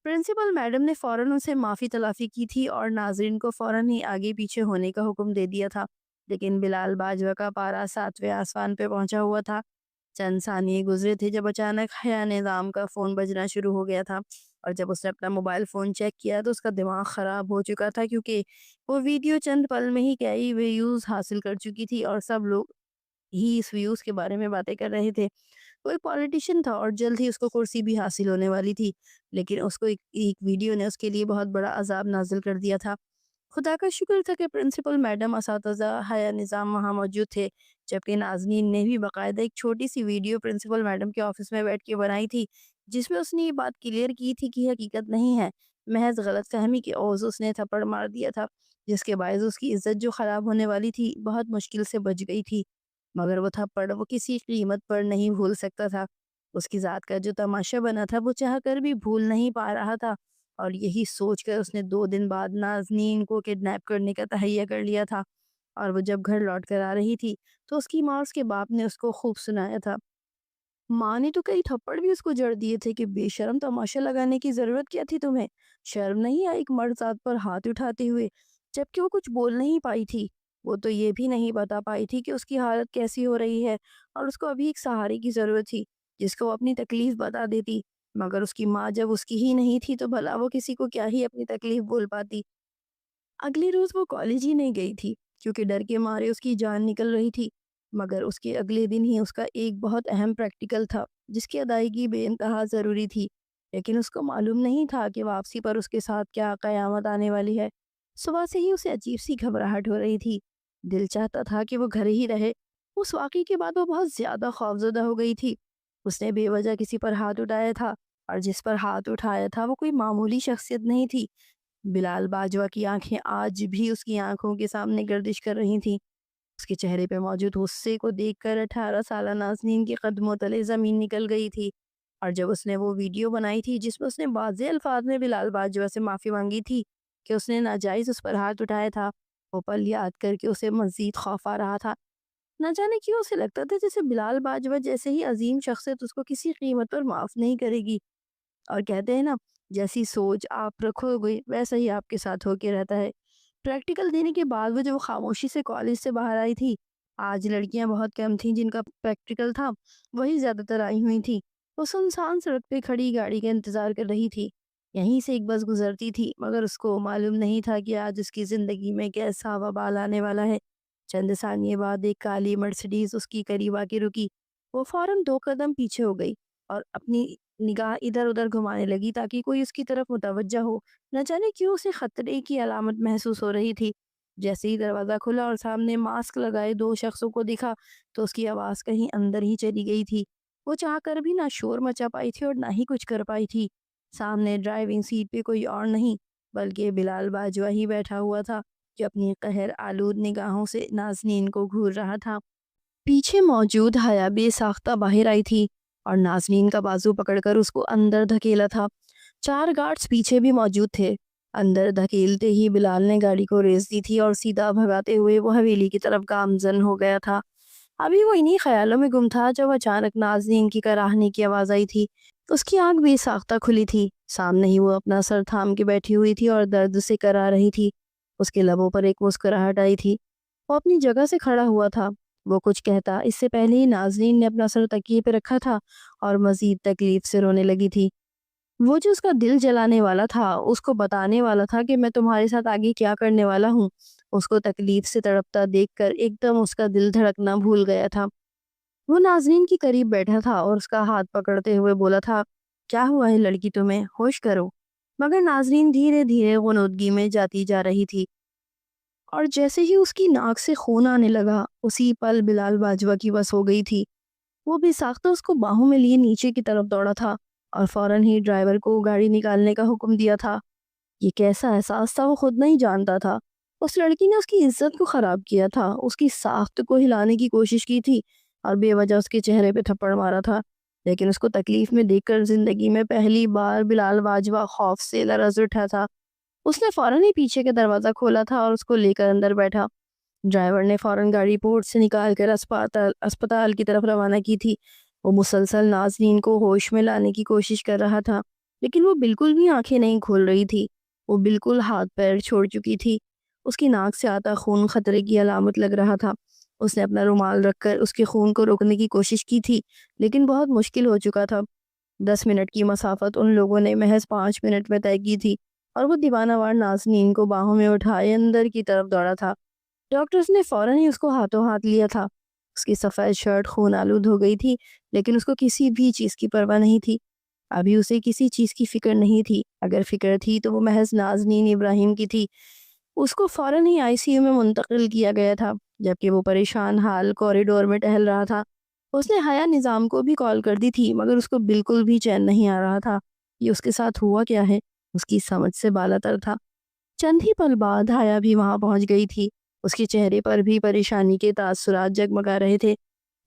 پرنسپل میڈم نے فوراً اسے معافی تلافی کی تھی اور ناظرین کو فوراً ہی آگے پیچھے ہونے کا حکم دے دیا تھا، لیکن بلال باجوہ کا پارا 7ویں آسمان پہ پہنچا ہوا تھا۔ چند ثانیے گزرے تھے جب اچانک حیا نظام کا فون بجنا شروع ہو گیا تھا، اور جب اس نے اپنا موبائل فون چیک کیا تو اس کا دماغ خراب ہو چکا تھا، کیونکہ وہ ویڈیو چند پل میں ہی کئی ویوز حاصل کر چکی تھی اور سب لوگ ہی اس ویوز کے بارے میں باتیں کر رہے تھے۔ کوئی پولیٹیشین تھا اور جلد ہی اس کو کرسی بھی حاصل ہونے والی تھی، لیکن اس کو ایک ویڈیو نے اس کے لیے بہت بڑا عذاب نازل کر دیا تھا۔ خدا کا شکر تھا کہ پرنسپل میڈم، اساتذہ، حیا نظام وہاں موجود تھے، جبکہ ناظرین نے بھی باقاعدہ ایک چھوٹی سی ویڈیو پرنسپل میڈم کے آفس میں بیٹھ کے بنائی تھی، جس میں اس نے یہ بات کلیئر کی تھی کہ حقیقت نہیں ہے، محض غلط فہمی کے عوض اس نے تھپڑ مار دیا تھا، جس کے باعث اس کی عزت جو خراب ہونے والی تھی بہت مشکل سے بچ گئی تھی، مگر وہ تھپڑ وہ کسی قیمت پر نہیں بھول سکتا تھا۔ اس کی ذات کا جو تماشا بنا تھا وہ چاہ کر بھی بھول نہیں پا رہا تھا، اور یہی سوچ کر اس نے 2 دن بعد نازنین کو کڈنیپ کرنے کا تہیہ کر لیا تھا۔ اور وہ جب گھر لوٹ کر آ رہی تھی تو اس کی ماں اور اس کے باپ نے اس کو خوب سنایا تھا۔ ماں نے تو کئی تھپڑ بھی اس کو جڑ دیے تھے کہ بے شرم، تماشا لگانے کی ضرورت کیا تھی تمہیں؟ شرم نہیں آئی ایک مرد ذات پر ہاتھ اٹھاتے ہوئے؟ جبکہ وہ کچھ بول نہیں پائی تھی، وہ تو یہ بھی نہیں بتا پائی تھی کہ اس کی حالت کیسی ہو رہی ہے، اور اس کو ابھی ایک سہارے کی ضرورت تھی جس کو وہ اپنی تکلیف بتا دیتی، مگر اس کی ماں جب اس کی ہی نہیں تھی تو بھلا وہ کسی کو کیا ہی اپنی تکلیف بول پاتی۔ اگلے روز وہ کالج ہی نہیں گئی تھی، کیونکہ ڈر کے مارے اس کی جان نکل رہی تھی، مگر اس کے اگلے دن ہی اس کا ایک بہت اہم پریکٹیکل تھا جس کی ادائیگی بے انتہا ضروری تھی، لیکن اس کو معلوم نہیں تھا کہ واپسی پر اس کے ساتھ کیا قیامت آنے والی ہے۔ صبح سے ہی اسے عجیب سی گھبراہٹ ہو رہی تھی، دل چاہتا تھا کہ وہ گھر ہی رہے۔ اس واقعے کے بعد وہ بہت زیادہ خوفزدہ ہو گئی تھی۔ اس نے بے وجہ کسی پر ہاتھ اٹھایا تھا، اور جس پر ہاتھ اٹھایا تھا وہ کوئی معمولی شخصیت نہیں تھی۔ بلال باجوہ کی آنکھیں آج بھی اس کی آنکھوں کے سامنے گردش کر رہی تھیں۔ اس کے چہرے پہ موجود غصے کو دیکھ کر 18 سالہ نازنین کے قدموں تلے زمین نکل گئی تھی، اور جب اس نے وہ ویڈیو بنائی تھی جس میں اس نے واضح الفاظ میں بلال باجوہ سے معافی مانگی تھی کہ اس نے ناجائز اس پر ہاتھ اٹھایا تھا، وہ پل یاد کر کے اسے مزید خوف آ رہا تھا۔ نہ جانے کیوں اسے لگتا تھا جیسے بلال باجوہ جیسے ہی عظیم شخصیت اس کو کسی قیمت پر معاف نہیں کرے گی، اور کہتے ہیں نا، جیسی سوچ آپ رکھو گے ویسا ہی آپ کے ساتھ ہو کے رہتا ہے۔ پریکٹیکل دینے کے بعد وہ جب خاموشی سے کالج سے باہر آئی تھی، آج لڑکیاں بہت کم تھیں جن کا پریکٹیکل تھا، وہی زیادہ تر آئی ہوئی تھیں۔ وہ سنسان سڑک پہ کھڑی گاڑی کا انتظار کر رہی تھی، یہیں سے ایک بس گزرتی تھی، مگر اس کو معلوم نہیں تھا کہ آج اس کی زندگی میں کیسا وبال آنے والا ہے۔ چند ثانیے بعد ایک کالی مرسڈیز اس کی قریب آ کے رکی۔ وہ فوراً 2 قدم پیچھے ہو گئی اور اپنی نگاہ ادھر ادھر گھمانے لگی تاکہ کوئی اس کی طرف متوجہ ہو۔ نہ جانے کیوں اسے خطرے کی علامت محسوس ہو رہی تھی۔ جیسے ہی دروازہ کھلا اور سامنے ماسک لگائے 2 شخصوں کو دکھا تو اس کی آواز کہیں اندر ہی چلی گئی تھی۔ وہ چاہ کر بھی نہ شور مچا پائی تھی اور نہ ہی کچھ کر پائی تھی۔ سامنے ڈرائیونگ سیٹ پہ کوئی اور نہیں بلکہ بلال باجوہ ہی بیٹھا ہوا تھا، جو اپنی قہر آلود نگاہوں سے نازنین کو گھور رہا تھا۔ پیچھے موجود حیا بے ساختہ باہر آئی تھی اور نازنین کا بازو پکڑ کر اس کو اندر دھکیلا تھا۔ 4 گارڈز پیچھے بھی موجود تھے۔ اندر دھکیلتے ہی بلال نے گاڑی کو ریس دی تھی اور سیدھا بھگاتے ہوئے وہ حویلی کی طرف گامزن ہو گیا تھا۔ ابھی وہ انہی خیالوں میں گم تھا جب اچانک نازنین کی کراہنے کی آواز آئی تھی۔ اس کی آنکھ بے ساختہ کھلی تھی، سامنے ہی وہ اپنا سر تھام کے بیٹھی ہوئی تھی اور درد سے کرا رہی تھی۔ اس کے لبوں پر ایک مسکراہٹ آئی تھی۔ وہ اپنی جگہ سے کھڑا ہوا تھا۔ وہ کچھ کہتا اس سے پہلے ہی نازنین نے اپنا سر تکیے پہ رکھا تھا اور مزید تکلیف سے رونے لگی تھی۔ وہ جو اس کا دل جلانے والا تھا، اس کو بتانے والا تھا کہ میں تمہارے ساتھ آگے کیا کرنے والا ہوں، اس کو تکلیف سے تڑپتا دیکھ کر ایک دم اس کا دل دھڑکنا بھول گیا تھا۔ وہ نازنین کی قریب بیٹھا تھا اور اس کا ہاتھ پکڑتے ہوئے بولا تھا، کیا ہوا ہے لڑکی تمہیں، ہوش کرو۔ مگر نازنین دھیرے دھیرے غنودگی میں جاتی جا رہی تھی، اور جیسے ہی اس کی ناک سے خون آنے لگا اسی پل بلال باجوہ کی بس ہو گئی تھی۔ وہ بے ساختہ اس کو باہوں میں لیے نیچے کی طرف دوڑا تھا اور فوراً ہی ڈرائیور کو گاڑی نکالنے کا حکم دیا تھا۔ یہ کیسا احساس تھا وہ خود نہیں جانتا تھا۔ اس لڑکی نے اس کی عزت کو خراب کیا تھا، اس کی ساخت کو ہلانے کی کوشش کی تھی اور بے وجہ اس کے چہرے پہ تھپڑ مارا تھا۔ لیکن اس کو تکلیف میں دیکھ کر زندگی میں پہلی بار بلال باجوہ خوف سے لرز اٹھا تھا۔ اس نے فوراً ہی پیچھے کا دروازہ کھولا تھا اور اس کو لے کر اندر بیٹھا۔ ڈرائیور نے فوراً گاڑی پورٹ سے نکال کر اسپتال کی طرف روانہ کی تھی۔ وہ مسلسل ناظرین کو ہوش میں لانے کی کوشش کر رہا تھا، لیکن وہ بالکل بھی آنکھیں نہیں کھول رہی تھی۔ وہ بالکل ہاتھ پیر چھوڑ چکی تھی۔ اس کی ناک سے آتا خون خطرے کی علامت لگ رہا تھا۔ اس نے اپنا رومال رکھ کر اس کے خون کو روکنے کی کوشش کی تھی، لیکن بہت مشکل ہو چکا تھا۔ 10 منٹ کی مسافت ان لوگوں نے محض 5 منٹ میں طے کی تھی اور وہ دیوانہ وار ناظرین کو باہوں میں اٹھائے اندر کی طرف دوڑا تھا۔ ڈاکٹرز نے فوراً ہی اس کو ہاتھوں ہاتھ لیا تھا۔ اس کی سفید شرٹ خون آلود ہو گئی تھی، لیکن اس کو کسی بھی چیز کی پرواہ نہیں تھی۔ ابھی اسے کسی چیز کی فکر نہیں تھی۔ اگر فکر تھی تو وہ محض نازنین ابراہیم کی تھی۔ اس کو فوراً ہی ICU میں منتقل کیا گیا تھا، جبکہ وہ پریشان حال کوریڈور میں ٹہل رہا تھا۔ اس نے حیا نظام کو بھی کال کر دی تھی، مگر اس کو بالکل بھی چین نہیں آ رہا تھا۔ یہ اس کے ساتھ ہوا کیا ہے؟ اس کی سمجھ سے بالاتر تھا۔ چند ہی پل بعد حیا بھی وہاں پہنچ گئی تھی۔ اس کے چہرے پر بھی پریشانی کے تاثرات جگمگا رہے تھے۔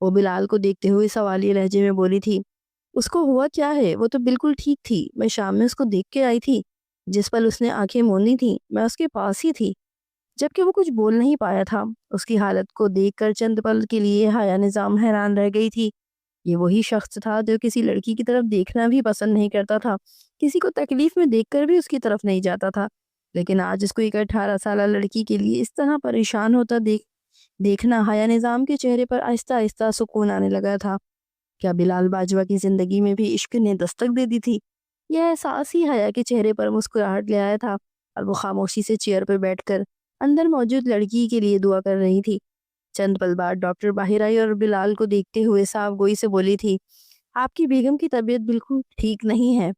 وہ بلال کو دیکھتے ہوئے سوالیہ لہجے میں بولی تھی، اس کو ہوا کیا ہے؟ وہ تو بالکل ٹھیک تھی، میں شام میں اس کو دیکھ کے آئی تھی۔ جس پل اس نے آنکھیں موندی تھیں میں اس کے پاس ہی تھی، جبکہ وہ کچھ بول نہیں پایا تھا۔ اس کی حالت کو دیکھ کر چند پل کے لیے حیا نظام حیران رہ گئی تھی۔ یہ وہی شخص تھا جو کسی لڑکی کی طرف دیکھنا بھی پسند نہیں کرتا تھا، کسی کو تکلیف میں دیکھ کر بھی اس کی طرف نہیں جاتا تھا، لیکن آج اس کو ایک 18 سالہ لڑکی کے لیے اس طرح پریشان ہوتا دیکھنا حیا نظام کے چہرے پر آہستہ آہستہ سکون آنے لگا تھا۔ کیا بلال باجوہ کی زندگی میں بھی عشق نے دستک دے دی تھی؟ یہ احساس ہی حیا کے چہرے پر مسکراہٹ لے آیا تھا اور وہ خاموشی سے چیئر پر بیٹھ کر اندر موجود لڑکی کے لیے دعا کر رہی تھی۔ چند پل بعد ڈاکٹر باہر آئی اور بلال کو دیکھتے ہوئے صاف گوئی سے بولی تھی، آپ کی بیگم کی طبیعت بالکل ٹھیک نہیں ہے۔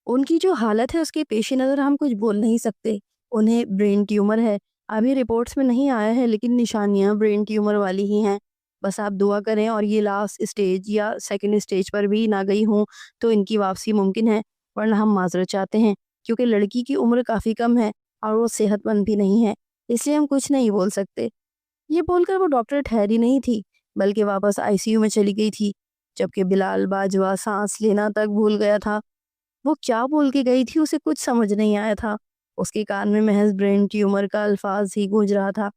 ان کی جو حالت ہے اس کے پیش نظر ہم کچھ بول نہیں سکتے۔ انہیں برین ٹیومر ہے، ابھی رپورٹس میں نہیں آیا ہے، لیکن نشانیاں برین ٹیومر والی ہی ہیں۔ بس آپ دعا کریں اور یہ لاسٹ اسٹیج یا سیکنڈ اسٹیج پر بھی نہ گئی ہوں تو ان کی واپسی ممکن ہے، ورنہ ہم معذرت چاہتے ہیں، کیونکہ لڑکی کی عمر کافی کم ہے اور وہ صحت مند بھی نہیں ہے، اس لیے ہم کچھ نہیں بول سکتے۔ یہ بول کر وہ ڈاکٹر ٹھہری نہیں تھی، بلکہ واپس ICU میں چلی گئی تھی، جبکہ بلال باجوہ سانس لینا تک بھول گیا تھا۔ وہ کیا بول کے گئی تھی اسے کچھ سمجھ نہیں آیا تھا۔ اس کے کان میں محض برین ٹیومر کا الفاظ ہی گونج رہا تھا۔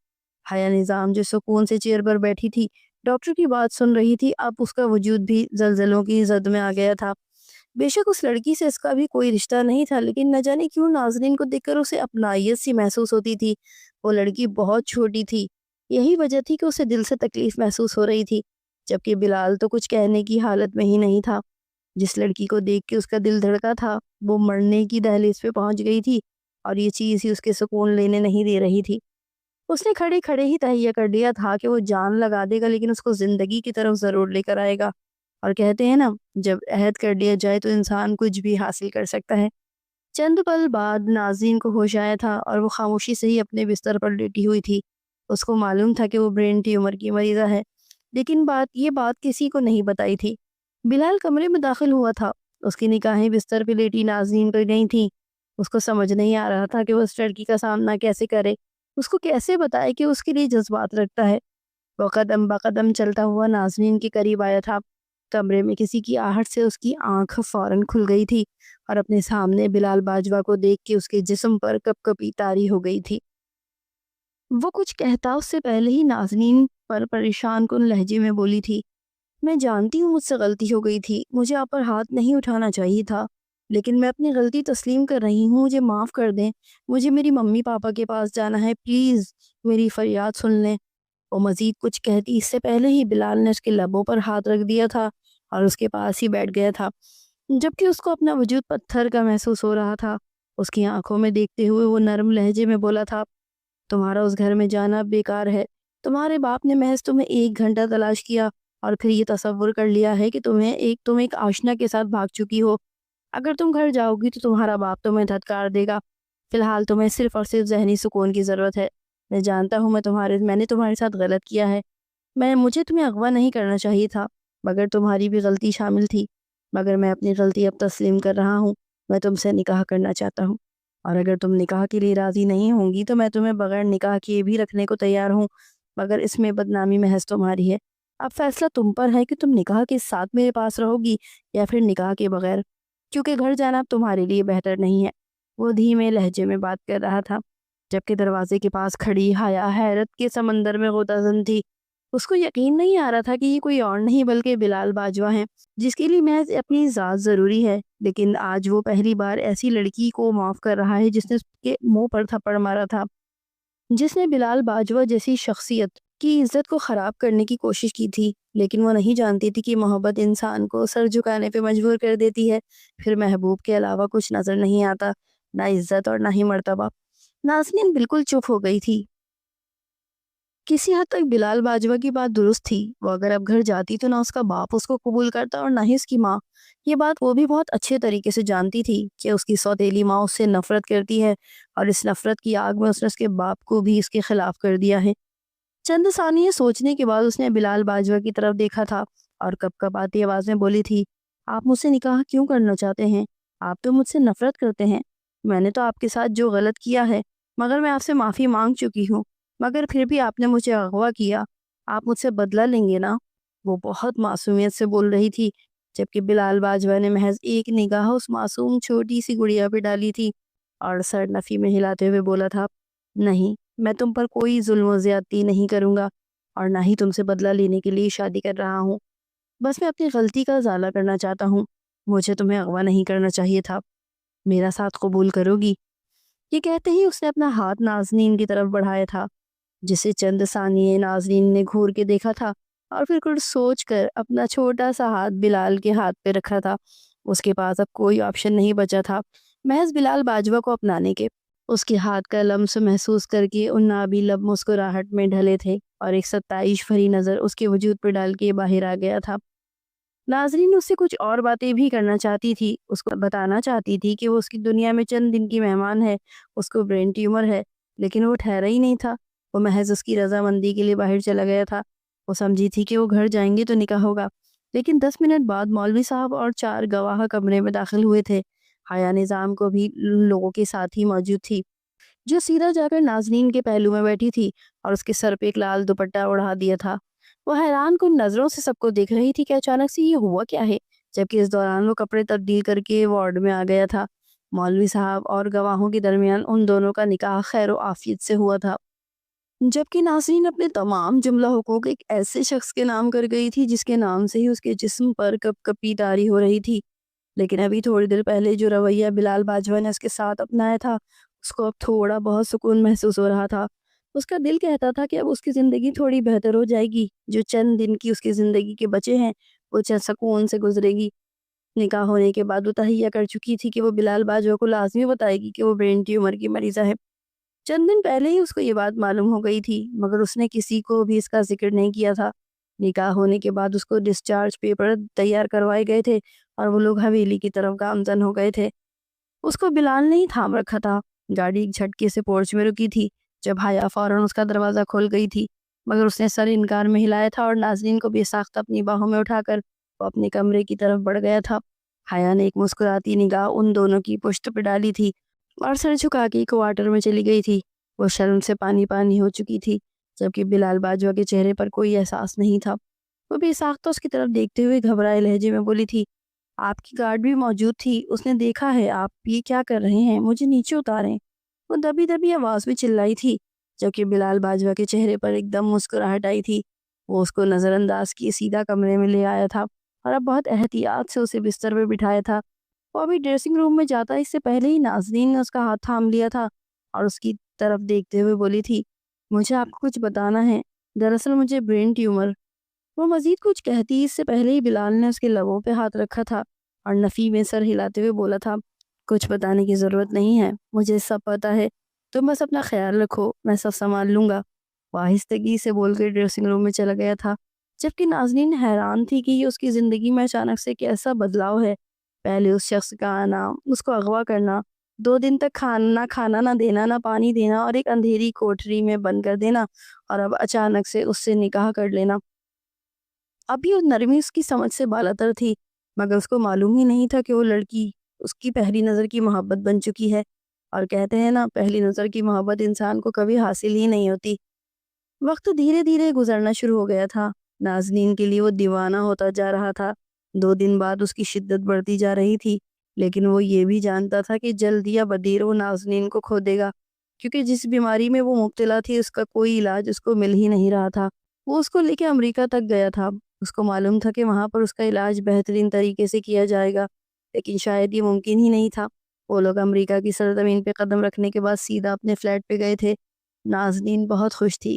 حیا نظام جو سکون سے چیئر پر بیٹھی تھی، ڈاکٹر کی بات سن رہی تھی، اب اس کا وجود بھی زلزلوں کی زد میں آ گیا تھا۔ بے شک اس لڑکی سے اس کا بھی کوئی رشتہ نہیں تھا، لیکن نہ جانے کیوں ناظرین کو دیکھ کر اسے اپنائیت سی محسوس ہوتی تھی۔ وہ لڑکی بہت چھوٹی تھی، یہی وجہ تھی کہ اسے دل سے تکلیف محسوس ہو رہی تھی، جبکہ بلال تو کچھ کہنے کی حالت میں ہی نہیں تھا۔ جس لڑکی کو دیکھ کے اس کا دل دھڑکا تھا وہ مرنے کی دہلیز پہ پہنچ گئی تھی، اور یہ چیز ہی اس کے سکون لینے نہیں دے رہی تھی۔ اس نے کھڑے کھڑے ہی تہیہ کر لیا تھا کہ وہ جان لگا دے گا لیکن اس کو زندگی کی طرف ضرور لے کر آئے گا، اور کہتے ہیں نا، جب عہد کر لیا جائے تو انسان کچھ بھی حاصل کر سکتا ہے۔ چند پل بعد ناظرین کو ہوش آیا تھا اور وہ خاموشی سے ہی اپنے بستر پر لیٹی ہوئی تھی۔ اس کو معلوم تھا کہ وہ برین ٹیومر کی مریضہ ہے، لیکن یہ بات کسی کو نہیں بتائی تھی۔ بلال کمرے میں داخل ہوا تھا، اس کی نگاہیں بستر پہ لیٹی ناظرین پر گئی تھیں۔ اس کو سمجھ نہیں آ رہا تھا کہ وہ اس لڑکی کا سامنا کیسے کرے، اس کو کیسے بتائے کہ اس کے لیے جذبات رکھتا ہے۔ وہ قدم بقدم چلتا ہوا ناظرین کے قریب آیا تھا۔ کمرے میں کسی کی آہٹ سے اس کی آنکھ فوراً کھل گئی تھی اور اپنے سامنے بلال باجوہ کو دیکھ کے اس کے جسم پر کپ کپی طاری ہو گئی تھی۔ وہ کچھ کہتا اس سے پہلے ہی ناظرین پر پریشان کن لہجے میں بولی تھی، میں جانتی ہوں مجھ سے غلطی ہو گئی تھی، مجھے آپ پر ہاتھ نہیں اٹھانا چاہیے تھا، لیکن میں اپنی غلطی تسلیم کر رہی ہوں، مجھے معاف کر دیں، مجھے میری ممی پاپا کے پاس جانا ہے، پلیز میری فریاد سن لیں۔ وہ مزید کچھ کہتی اس سے پہلے ہی بلال نے اس کے لبوں پر ہاتھ رکھ دیا تھا اور اس کے پاس ہی بیٹھ گیا تھا، جبکہ اس کو اپنا وجود پتھر کا محسوس ہو رہا تھا۔ اس کی آنکھوں میں دیکھتے ہوئے وہ نرم لہجے میں بولا تھا، تمہارا اس گھر میں جانا بیکار ہے، تمہارے باپ نے محض تمہیں 1 گھنٹہ تلاش کیا اور پھر یہ تصور کر لیا ہے کہ تم ایک آشنا کے ساتھ بھاگ چکی ہو۔ اگر تم گھر جاؤ گی تو تمہارا باپ تمہیں دھتکار دے گا۔ فی الحال تمہیں صرف اور صرف ذہنی سکون کی ضرورت ہے۔ میں جانتا ہوں میں نے تمہارے ساتھ غلط کیا ہے، مجھے تمہیں اغوا نہیں کرنا چاہیے تھا، مگر تمہاری بھی غلطی شامل تھی، مگر میں اپنی غلطی اب تسلیم کر رہا ہوں، میں تم سے نکاح کرنا چاہتا ہوں۔ اور اگر تم نکاح کے لیے راضی نہیں ہوں گی تو میں تمہیں بغیر نکاح کیے بھی رکھنے کو تیار ہوں، مگر اس میں بدنامی محض تمہاری ہے۔ اب فیصلہ تم پر ہے کہ تم نکاح کے ساتھ میرے پاس رہو گی یا پھر نکاح کے بغیر، کیونکہ گھر جانا اب تمہارے لیے بہتر نہیں ہے۔ وہ دھیمے لہجے میں بات کر رہا تھا، جبکہ دروازے کے پاس کھڑی حیا حیرت کے سمندر میں غوطہ تھی۔ اس کو یقین نہیں آ رہا تھا کہ یہ کوئی اور نہیں بلکہ بلال باجوہ ہیں، جس کے لیے محض اپنی ذات ضروری ہے، لیکن آج وہ پہلی بار ایسی لڑکی کو معاف کر رہا ہے جس نے اس کے منہ پر تھپڑ مارا تھا، جس نے بلال باجوہ جیسی شخصیت کی عزت کو خراب کرنے کی کوشش کی تھی، لیکن وہ نہیں جانتی تھی کہ محبت انسان کو سر جھکانے پہ مجبور کر دیتی ہے۔ پھر محبوب کے علاوہ کچھ نظر نہیں آتا، نہ عزت اور نہ ہی مرتبہ۔ نازنین بالکل چپ ہو گئی تھی۔ کسی حد تک بلال باجوہ کی بات درست تھی، وہ اگر اب گھر جاتی تو نہ اس کا باپ اس کو قبول کرتا اور نہ ہی اس کی ماں۔ یہ بات وہ بھی بہت اچھے طریقے سے جانتی تھی کہ اس کی سوتیلی ماں اس سے نفرت کرتی ہے، اور اس نفرت کی آگ میں اس نے اس کے باپ کو بھی اس کے خلاف کر دیا ہے۔ چند ثانیے سوچنے کے بعد اس نے بلال باجوہ کی طرف دیکھا تھا اور کپ کپ آتی آواز میں بولی تھی، آپ مجھ سے نکاح کیوں کرنا چاہتے ہیں؟ آپ تو مجھ سے نفرت کرتے ہیں۔ میں نے تو آپ کے ساتھ جو غلط کیا ہے، مگر میں آپ سے معافی مانگ چکی ہوں، مگر پھر بھی آپ نے مجھے اغوا کیا۔ آپ مجھ سے بدلہ لیں گے نا؟ وہ بہت معصومیت سے بول رہی تھی، جبکہ بلال باجوہ نے محض ایک نگاہ اس معصوم چھوٹی سی گڑیا پہ ڈالی تھی اور سر نفی میں ہلاتے ہوئے بولا تھا، نہیں، میں تم پر کوئی ظلم و زیادتی نہیں کروں گا، اور نہ ہی تم سے بدلہ لینے کے لیے شادی کر رہا ہوں۔ بس میں اپنی غلطی کا ازالہ کرنا چاہتا ہوں۔ مجھے تمہیں اغوا نہیں کرنا چاہیے تھا۔ میرا ساتھ قبول کرو گی؟ یہ کہتے ہی اس نے اپنا ہاتھ نازنین کی طرف بڑھایا تھا، جسے چند ثانیے نازنین نے گھور کے دیکھا تھا اور پھر کچھ سوچ کر اپنا چھوٹا سا ہاتھ بلال کے ہاتھ پہ رکھا تھا۔ اس کے پاس اب کوئی آپشن نہیں بچا تھا محض بلال باجوہ کو اپنانے کے۔ اس کے ہاتھ کا لمس محسوس کر کے ان نابی لب مسکراہٹ میں ڈھلے تھے اور ایک ستائش بھری نظر اس کے وجود پر ڈال کے باہر آ گیا تھا۔ ناظرین اس سے کچھ اور باتیں بھی کرنا چاہتی تھی، اس کو بتانا چاہتی تھی کہ وہ اس کی دنیا میں چند دن کی مہمان ہے، اس کو برین ٹیومر ہے، لیکن وہ ٹھہرا ہی نہیں تھا۔ وہ محض اس کی رضامندی کے لیے باہر چلا گیا تھا۔ وہ سمجھی تھی کہ وہ گھر جائیں گے تو نکاح ہوگا، لیکن 10 منٹ بعد مولوی صاحب اور 4 گواہ کمرے میں داخل ہوئے تھے۔ حیا نظام کو بھی لوگوں کے ساتھ ہی موجود تھی، جو سیدھا جا کر نازنین کے پہلو میں بیٹھی تھی اور اس کے سر پہ ایک لال دوپٹہ اڑا دیا تھا۔ وہ حیران کن نظروں سے سب کو دیکھ رہی تھی کہ اچانک سے یہ ہوا کیا ہے، جبکہ اس دوران وہ کپڑے تبدیل کر کے وارڈ میں آ گیا تھا۔ مولوی صاحب اور گواہوں کے درمیان ان دونوں کا نکاح خیر و عافیت سے ہوا تھا، جبکہ نازنین اپنے تمام جملہ حقوق ایک ایسے شخص کے نام کر گئی تھی جس کے نام سے ہی اس کے جسم پر کپ کپی طاری ہو رہی تھی۔ لیکن ابھی تھوڑی دیر پہلے جو رویہ بلال باجوہ نے اس کے ساتھ اپنایا تھا، اس کو اب تھوڑا بہت سکون محسوس ہو رہا تھا۔ اس کا دل کہتا تھا کہ اب اس کی زندگی تھوڑی بہتر ہو جائے گی، جو چند دن کی اس کی زندگی کے بچے ہیں وہ چند سکون سے گزرے گی۔ نکاح ہونے کے بعد وہ تہیہ کر چکی تھی کہ وہ بلال باجوہ کو لازمی بتائے گی کہ وہ برین ٹیومر کی مریضہ ہے۔ چند دن پہلے ہی اس کو یہ بات معلوم ہو گئی تھی، مگر اس نے کسی کو بھی اس کا ذکر نہیں کیا تھا۔ نکاح ہونے کے بعد اس کو ڈسچارج پیپر تیار کروائے گئے تھے اور وہ لوگ حویلی کی طرف گامزن ہو گئے تھے۔ اس کو بلال نے ہی تھام رکھا تھا۔ گاڑی ایک جھٹکے سے پورچ میں رکی تھی جب حیا فوراً اس کا دروازہ کھول گئی تھی، مگر اس نے سر انکار میں ہلایا تھا اور نازنین کو بے ساختہ اپنی باہوں میں اٹھا کر وہ اپنے کمرے کی طرف بڑھ گیا تھا۔ حیا نے ایک مسکراتی نگاہ ان دونوں کی پشت پہ ڈالی تھی اور سر جھکا کے کوارٹر میں چلی گئی تھی۔ وہ شرم سے پانی پانی ہو چکی تھی، جبکہ بلال باجوہ کے چہرے پر کوئی احساس نہیں تھا۔ وہ بے ساختہ اس کی طرف دیکھتے ہوئے گھبرائے لہجے میں بولی تھی، آپ کی گارڈ بھی موجود تھی، اس نے دیکھا ہے آپ یہ کیا کر رہے ہیں، مجھے نیچے اتاریں۔ وہ دبی دبی آواز میں چلائی تھی، جبکہ بلال باجوہ کے چہرے پر ایک دم مسکراہٹ آئی تھی۔ وہ اس کو نظر انداز کیے سیدھا کمرے میں لے آیا تھا اور اب بہت احتیاط سے اسے بستر پہ بٹھایا تھا۔ وہ ابھی ڈریسنگ روم میں جاتا اس سے پہلے ہی نازنین نے اس کا ہاتھ تھام لیا تھا اور اس کی طرف دیکھتے ہوئے بولی تھی، مجھے آپ کو کچھ بتانا ہے، دراصل مجھے برین ٹیومر۔ وہ مزید کچھ کہتی اس سے پہلے ہی بلال نے اس کے لبوں پہ ہاتھ رکھا تھا اور نفی میں سر ہلاتے ہوئے بولا تھا، کچھ بتانے کی ضرورت نہیں ہے، مجھے سب پتا ہے، تم بس اپنا خیال رکھو، میں سب سنبھال لوں گا۔ وہ آہستگی سے بول کے ڈریسنگ روم میں چلا گیا تھا، جبکہ نازنین حیران تھی کہ یہ اس کی زندگی میں اچانک سے کیسا بدلاؤ ہے۔ پہلے اس شخص کا آنا، اس کو اغوا کرنا، 2 دن تک کھانا نہ دینا، نہ پانی دینا اور ایک اندھیری کوٹری میں بند کر دینا، اور اب اچانک سے اس سے نکاح کر لینا۔ ابھی اس نرمی اس کی سمجھ سے بالاتر تھی، مگر اس کو معلوم ہی نہیں تھا کہ وہ لڑکی اس کی پہلی نظر کی محبت بن چکی ہے۔ اور کہتے ہیں نا، پہلی نظر کی محبت انسان کو کبھی حاصل ہی نہیں ہوتی۔ وقت دھیرے دھیرے گزرنا شروع ہو گیا تھا۔ نازنین کے لیے وہ دیوانہ ہوتا جا رہا تھا۔ 2 دن بعد اس کی شدت بڑھتی جا رہی تھی، لیکن وہ یہ بھی جانتا تھا کہ جلد یا بدیر وہ نازنین کو کھو دے گا، کیونکہ جس بیماری میں وہ مبتلا تھی اس کا کوئی علاج اس کو مل ہی نہیں رہا تھا۔ وہ اس کو لے کے امریکہ تک گیا تھا۔ اس کو معلوم تھا کہ وہاں پر اس کا علاج بہترین طریقے سے کیا جائے گا، لیکن شاید یہ ممکن ہی نہیں تھا۔ وہ لوگ امریکہ کی سرزمین پہ قدم رکھنے کے بعد سیدھا اپنے فلیٹ پہ گئے تھے۔ نازنین بہت خوش تھی۔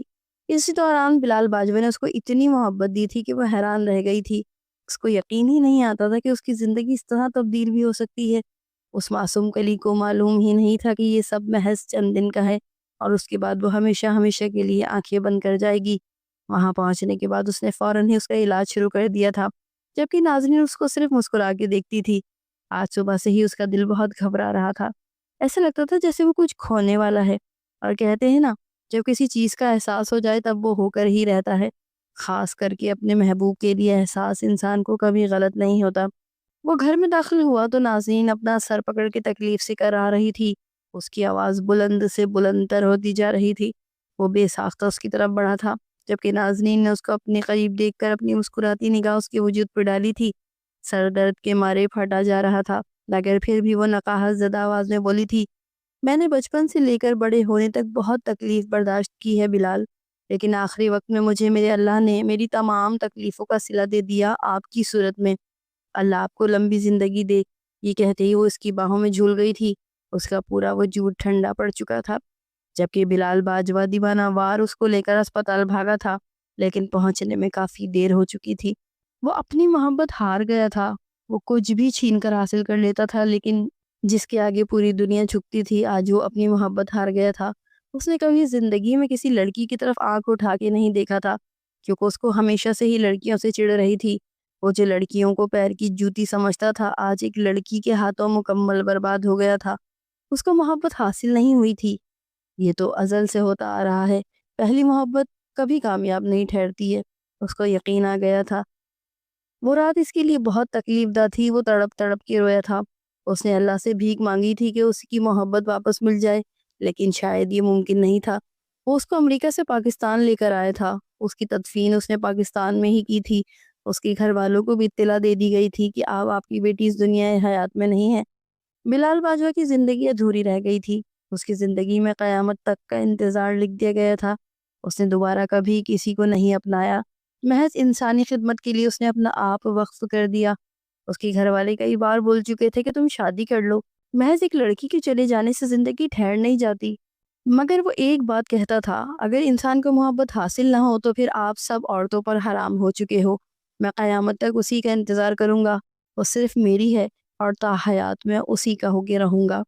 اسی دوران بلال باجوہ نے اس کو اتنی محبت دی تھی کہ وہ حیران رہ گئی تھی۔ اس کو یقین ہی نہیں آتا تھا کہ اس کی زندگی اس طرح تبدیل بھی ہو سکتی ہے۔ اس معصوم کلی کو معلوم ہی نہیں تھا کہ یہ سب محض چند دن کا ہے، اور اس کے بعد وہ ہمیشہ ہمیشہ کے لیے آنکھیں بند کر جائے گی۔ وہاں پہنچنے کے بعد اس نے فوراً ہی اس کا علاج شروع کر دیا تھا، جبکہ ناظرین اس کو صرف مسکرا کے دیکھتی تھی۔ آج صبح سے ہی اس کا دل بہت گھبرا رہا تھا۔ ایسا لگتا تھا جیسے وہ کچھ کھونے والا ہے، اور کہتے ہیں نا، جب کسی چیز کا احساس ہو جائے تب وہ ہو کر ہی رہتا ہے۔ خاص کر کے اپنے محبوب کے لیے احساس انسان کو کبھی غلط نہیں ہوتا۔ وہ گھر میں داخل ہوا تو نازنین اپنا سر پکڑ کے تکلیف سے کرا رہی تھی۔ اس کی آواز بلند سے بلند تر ہوتی جا رہی تھی۔ وہ بے ساختہ اس کی طرف بڑھا تھا، جبکہ نازنین نے اس کو اپنے قریب دیکھ کر اپنی مسکراتی نگاہ اس کے وجود پر ڈالی تھی۔ سر درد کے مارے پھٹا جا رہا تھا، مگر پھر بھی وہ نقاہت زدہ آواز میں بولی تھی، میں نے بچپن سے لے کر بڑے ہونے تک بہت تکلیف برداشت کی ہے بلال، لیکن آخری وقت میں مجھے میرے اللہ نے میری تمام تکلیفوں کا صلہ دے دیا آپ کی صورت میں۔ اللہ آپ کو لمبی زندگی دے۔ یہ کہتے ہی وہ اس کی باہوں میں جھول گئی تھی۔ اس کا پورا وجود ٹھنڈا پڑ چکا تھا، جبکہ بلال باجوہ دیوانہ وار اس کو لے کر اسپتال بھاگا تھا، لیکن پہنچنے میں کافی دیر ہو چکی تھی۔ وہ اپنی محبت ہار گیا تھا۔ وہ کچھ بھی چھین کر حاصل کر لیتا تھا، لیکن جس کے آگے پوری دنیا جھکتی تھی، آج وہ اپنی محبت ہار گیا تھا۔ اس نے کبھی زندگی میں کسی لڑکی کی طرف آنکھ اٹھا کے نہیں دیکھا تھا، کیونکہ اس کو ہمیشہ سے ہی لڑکیوں سے چڑ رہی تھی۔ وہ جو لڑکیوں کو پیر کی جوتی سمجھتا تھا، آج ایک لڑکی کے ہاتھوں مکمل برباد ہو گیا تھا۔ اس کو محبت حاصل نہیں ہوئی تھی۔ یہ تو ازل سے ہوتا آ رہا ہے۔ پہلی محبت کبھی کامیاب نہیں ٹھہرتی ہے۔ اس کو یقین آ گیا تھا۔ وہ رات اس کے لیے بہت تکلیف دہ تھی۔ وہ تڑپ تڑپ کے رویا تھا۔ اس نے اللہ سے بھیک مانگی تھی کہ اس کی محبت واپس مل جائے، لیکن شاید یہ ممکن نہیں تھا۔ وہ اس کو امریکہ سے پاکستان لے کر آیا تھا۔ اس کی تدفین اس نے پاکستان میں ہی کی تھی۔ اس کے گھر والوں کو بھی اطلاع دے دی گئی تھی کہ اب آپ کی بیٹی اس دنیا حیات میں نہیں ہے۔ بلال باجوہ کی زندگی ادھوری رہ گئی تھی۔ اس کی زندگی میں قیامت تک کا انتظار لکھ دیا گیا تھا۔ اس نے دوبارہ کبھی کسی کو نہیں اپنایا۔ محض انسانی خدمت کے لیے اس نے اپنا آپ وقف کر دیا۔ اس کے گھر والے کئی بار بول چکے تھے کہ تم شادی کر لو، محض ایک لڑکی کے چلے جانے سے زندگی ٹھہر نہیں جاتی۔ مگر وہ ایک بات کہتا تھا، اگر انسان کو محبت حاصل نہ ہو تو پھر آپ سب عورتوں پر حرام ہو چکے ہو۔ میں قیامت تک اسی کا انتظار کروں گا۔ وہ صرف میری ہے، اور تا حیات میں اسی کا ہو کے رہوں گا۔